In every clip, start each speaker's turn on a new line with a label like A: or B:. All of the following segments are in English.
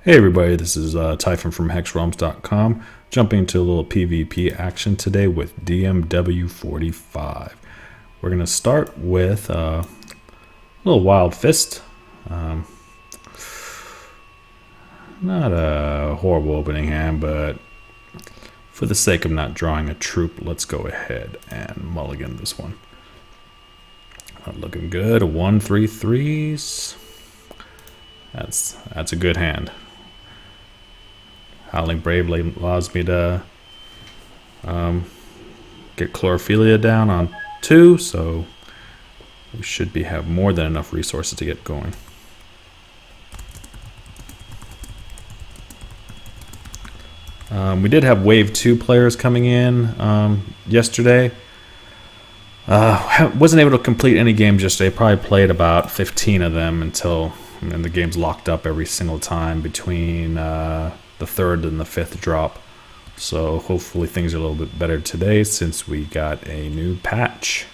A: Hey everybody, this is Typhon from HEXRealms.com, jumping into a little PvP action today with DMW45. We're going to start with a little Wild Fist. Not a horrible opening hand, but for the sake of not drawing a troop, let's go ahead and mulligan this one. Not looking good. 1-3-3s. That's a good hand. Howling Bravely allows me to get Chlorophilia down on 2, so we should have more than enough resources to get going. We did have Wave 2 players coming in yesterday. Wasn't able to complete any games yesterday. Probably played about 15 of them until the game's locked up every single time between the third and the fifth drop. So hopefully things are a little bit better today since we got a new patch.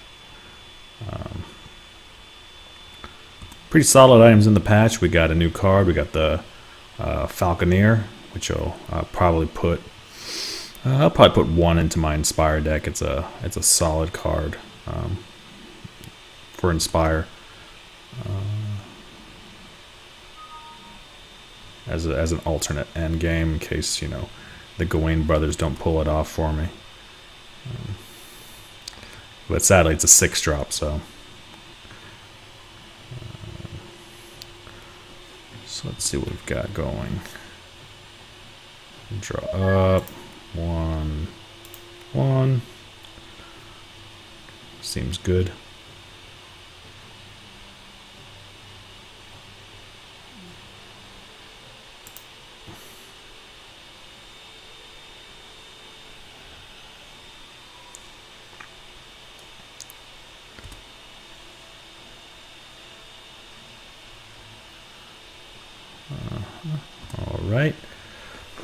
A: Pretty solid items in the patch. We got a new card. We got the Falconeer, which I'll probably put. I'll probably put one into my Inspire deck. It's a solid card for Inspire. As an alternate end game in case the Gawain brothers don't pull it off for me. But sadly it's a 6-drop, so let's see what we've got going. Draw up 1-1. Seems good. All right,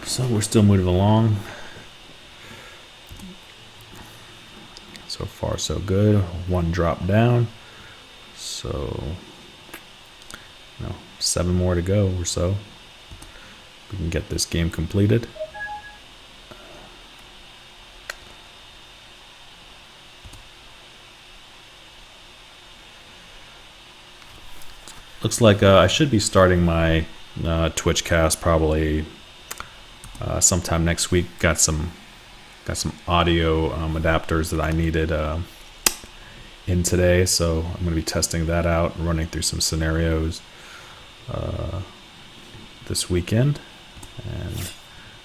A: so we're still moving along. So far so good. 1 drop down, so 7 more to go or so. We can get this game completed. Looks like I should be starting my Twitch cast probably sometime next week. Got some audio adapters that I needed in today, so I'm going to be testing that out and running through some scenarios this weekend. And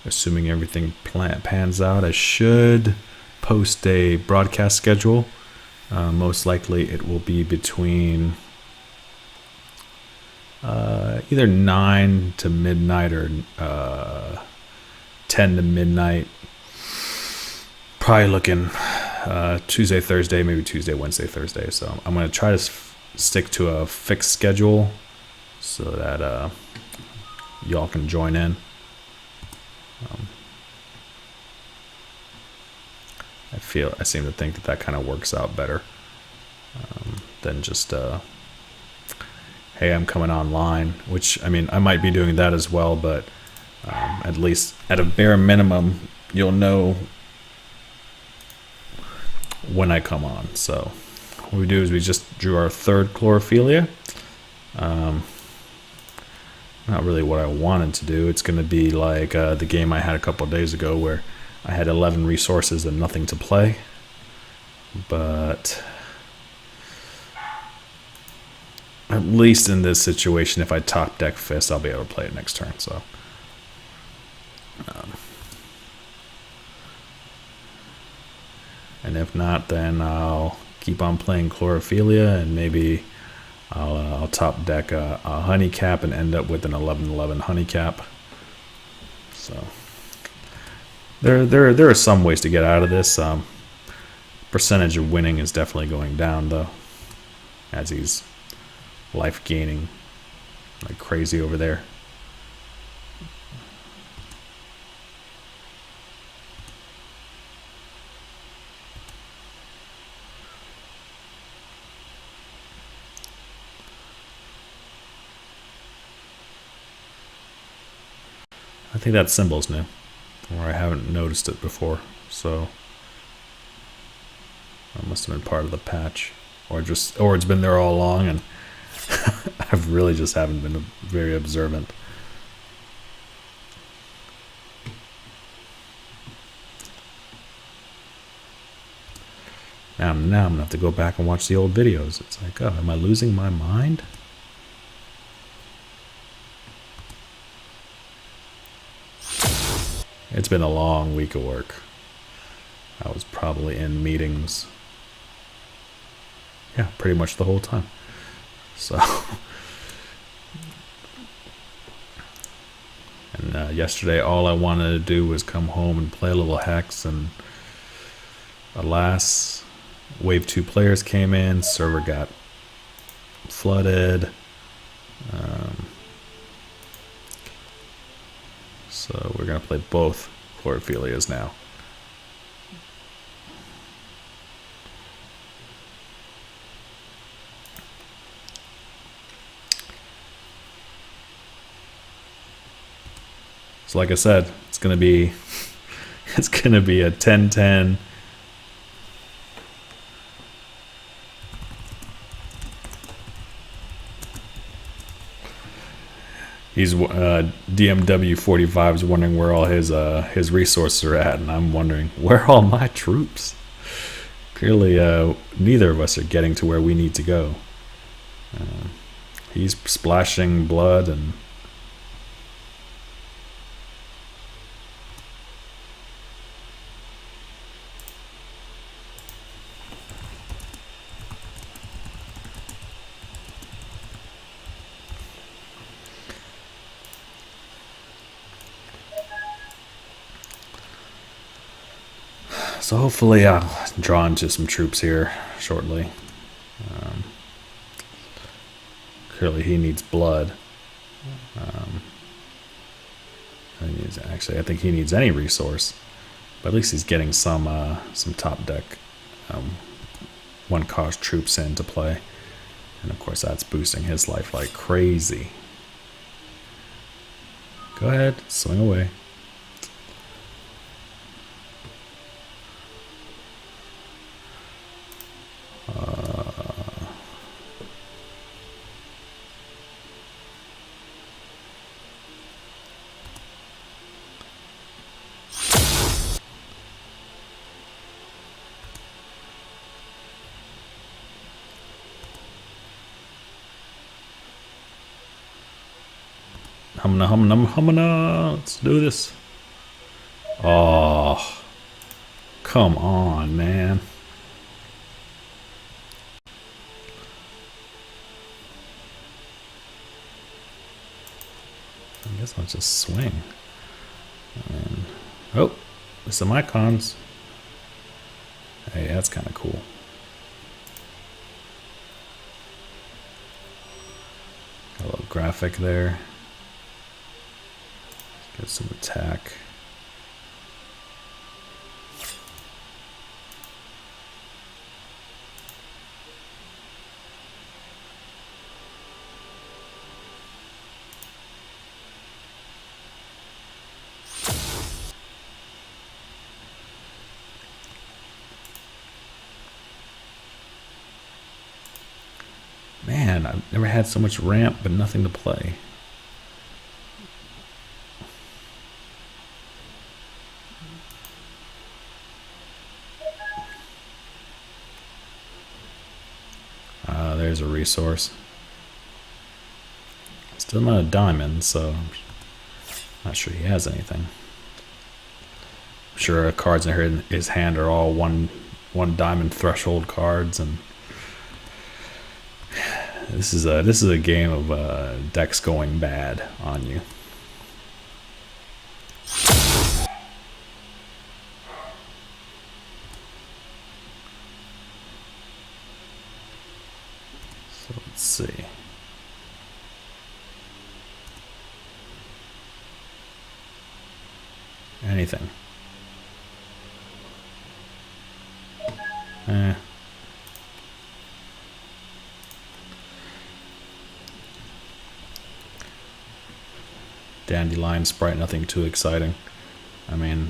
A: assuming everything pans out, I should post a broadcast schedule. Most likely it will be between either 9 to midnight or 10 to midnight. Probably looking Tuesday, Thursday, maybe Tuesday, Wednesday, Thursday. So I'm going to try to stick to a fixed schedule so that y'all can join in. I seem to think that kind of works out better than just hey, I'm coming online, which I might be doing that as well, but at least at a bare minimum, you'll know when I come on. So what we do is we just drew our 3rd Chlorophilia. Not really what I wanted to do. It's going to be like the game I had a couple of days ago where I had 11 resources and nothing to play. But at least in this situation, if I top deck Fist, I'll be able to play it next turn. So and if not, then I'll keep on playing Chlorophilia, and maybe I'll top deck a Honey Cap and end up with an 11-11 Honey Cap. So there are some ways to get out of this. Percentage of winning is definitely going down though, as he's life gaining like crazy over there. I think that symbol's new, or I haven't noticed it before, so that must have been part of the patch, or it's been there all along, and I've really just haven't been very observant. Now I'm gonna have to go back and watch the old videos. It's like, oh, am I losing my mind? It's been a long week of work. I was probably in meetings, yeah, pretty much the whole time. So, and yesterday all I wanted to do was come home and play a little Hex, and alas, Wave 2 players came in, server got flooded. So we're going to play both Chlorophyllias now. So like I said, it's going to be a 10-10. He's DMW45 is wondering where all his resources are at, and I'm wondering where are all my troops. Clearly, neither of us are getting to where we need to go. He's splashing blood and. So hopefully I'll draw into some troops here shortly. Clearly he needs blood. I think he needs any resource, but at least he's getting some top deck one cost troops in to play, and of course that's boosting his life like crazy. Go ahead, swing away. Humana, let's do this. Oh, come on, man. I guess I'll just swing. And, oh, there's some icons. Hey, that's kind of cool. Got a little graphic there. Get some attack. Man, I've never had so much ramp but nothing to play. There's a resource. Still not a diamond, so I'm not sure he has anything. I'm sure cards in his hand are all one diamond threshold cards, and this is a game of decks going bad on you. So let's see. Anything. Dandelion Sprite, nothing too exciting. I mean,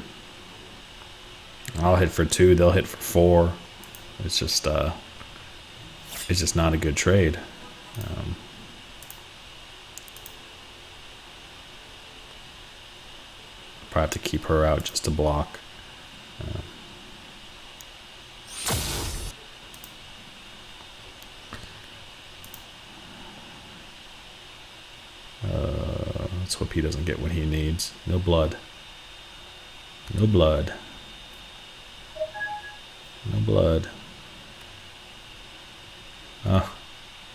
A: I'll hit for 2, they'll hit for 4. It's just not a good trade. Probably have to keep her out just to block. Let's hope he doesn't get what he needs. No blood. No blood. No blood. Ah,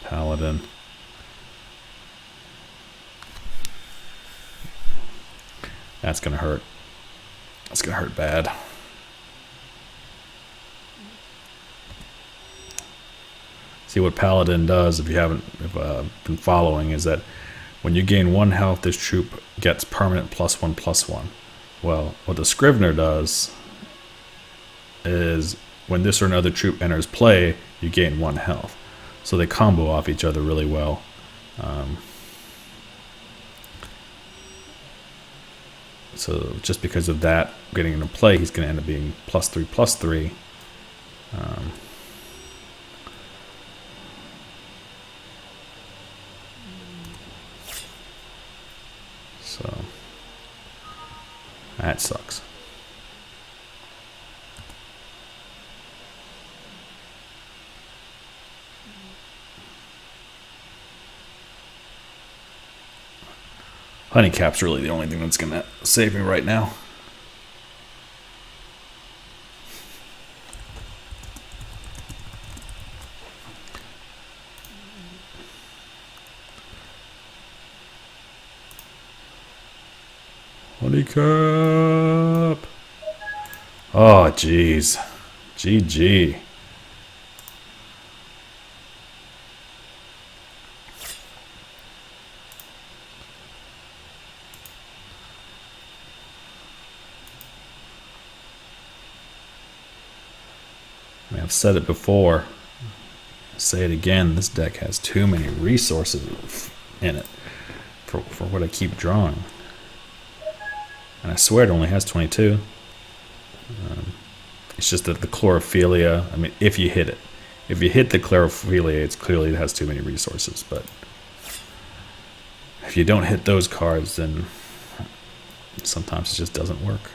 A: Paladin. That's gonna hurt. That's gonna hurt bad. See what Paladin does, if you haven't been following, is that when you gain 1 health, this troop gets permanent +1/+1. Well, what the Scrivener does is when this or another troop enters play, you gain 1 health. So they combo off each other really well. So just because of that getting into play, he's going to end up being +3/+3. So that sucks. Honeycap's really the only thing that's gonna save me right now. Honeycap. Oh, jeez. GG. I mean, I've said it before. I'll say it again. This deck has too many resources in it for what I keep drawing. And I swear it only has 22. It's just that the Chlorophilia, I mean, if you hit it. If you hit the Chlorophilia, it's clearly it has too many resources. But if you don't hit those cards, then sometimes it just doesn't work.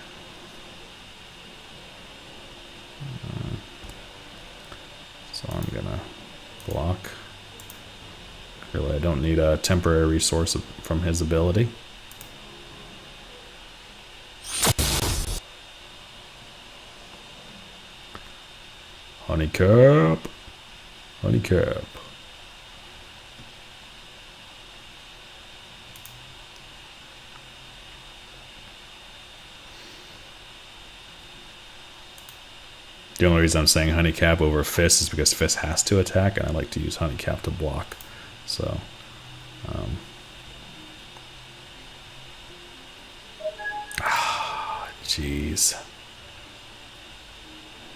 A: So I'm gonna block. Clearly I don't need a temporary resource from his ability. Honeycap. Honeycap. The only reason I'm saying Honeycap over Fist is because Fist has to attack, and I like to use Honeycap to block. So, jeez.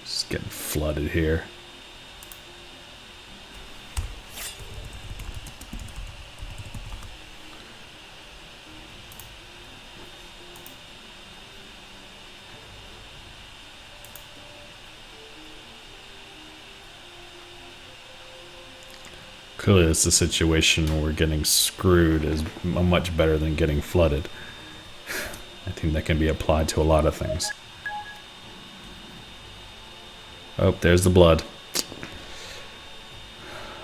A: Just getting flooded here. Clearly it's a situation where getting screwed is much better than getting flooded. I think that can be applied to a lot of things. Oh, there's the blood.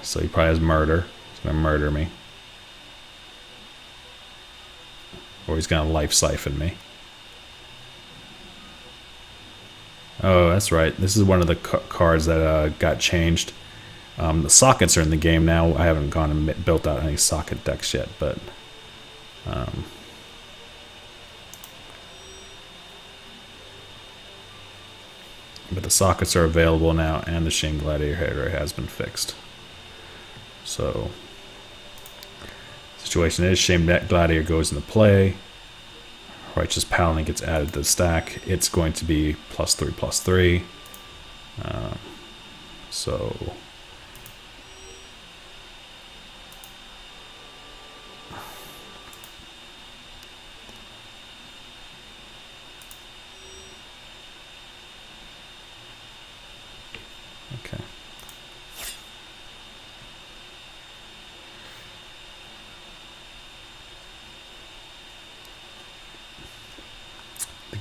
A: So he probably has murder. He's gonna murder me. Or he's gonna life siphon me. Oh, that's right. This is one of the cards that got changed. The sockets are in the game now. I haven't gone and built out any socket decks yet, but the sockets are available now, and the Shame Gladiator has been fixed. So, situation is Shame Gladiator goes into play. Righteous Paladin gets added to the stack. It's going to be +3/+3. So.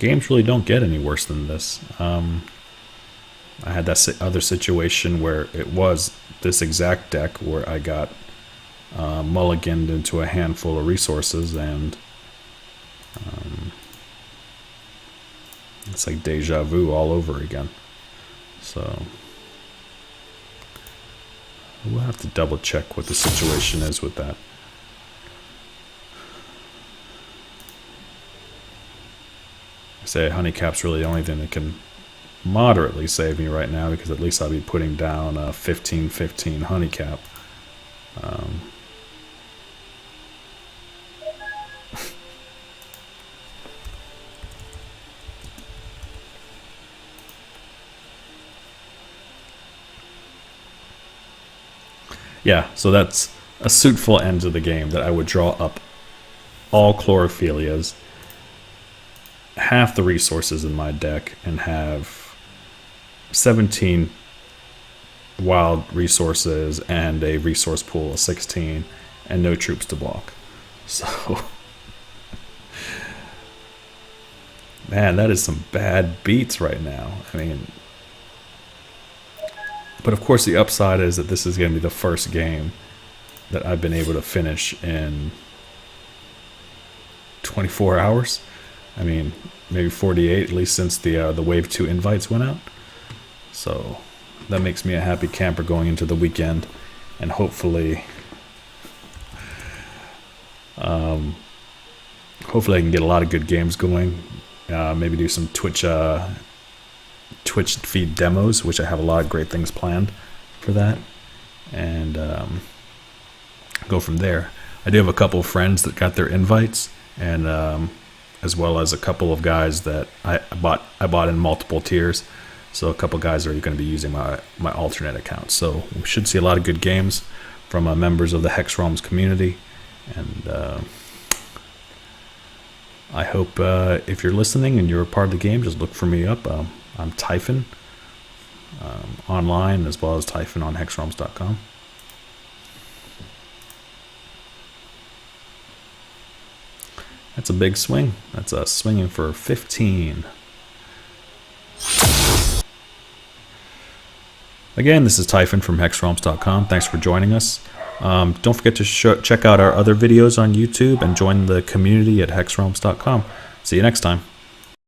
A: games really don't get any worse than this. I had that other situation where it was this exact deck where I got mulliganed into a handful of resources, and it's like deja vu all over again. So we'll have to double check what the situation is with that. I say honeycap's really the only thing that can moderately save me right now, because at least I'll be putting down a 15-15 honeycap. Yeah, so that's a suitful end to the game, that I would draw up all Chlorophyllias, half the resources in my deck, and have 17 wild resources and a resource pool of 16 and no troops to block. So man, that is some bad beats right now. I mean, but of course the upside is that this is going to be the first game that I've been able to finish in 24 hours. I mean, maybe 48, at least since the Wave 2 invites went out. So that makes me a happy camper going into the weekend, and hopefully hopefully I can get a lot of good games going. Maybe do some Twitch feed demos, which I have a lot of great things planned for that, and go from there. I do have a couple of friends that got their invites, and as well as a couple of guys that I bought in multiple tiers. So a couple guys are going to be using my alternate account. So we should see a lot of good games from members of the Hex Realms community, and I hope if you're listening and you're a part of the game, just look for me up. I'm Typhon online, as well as Typhon on HEXRealms.com. That's a big swing. That's swinging for 15. Again, this is Typhon from HEXRealms.com. Thanks for joining us. Don't forget to check out our other videos on YouTube and join the community at HEXRealms.com. See you next time.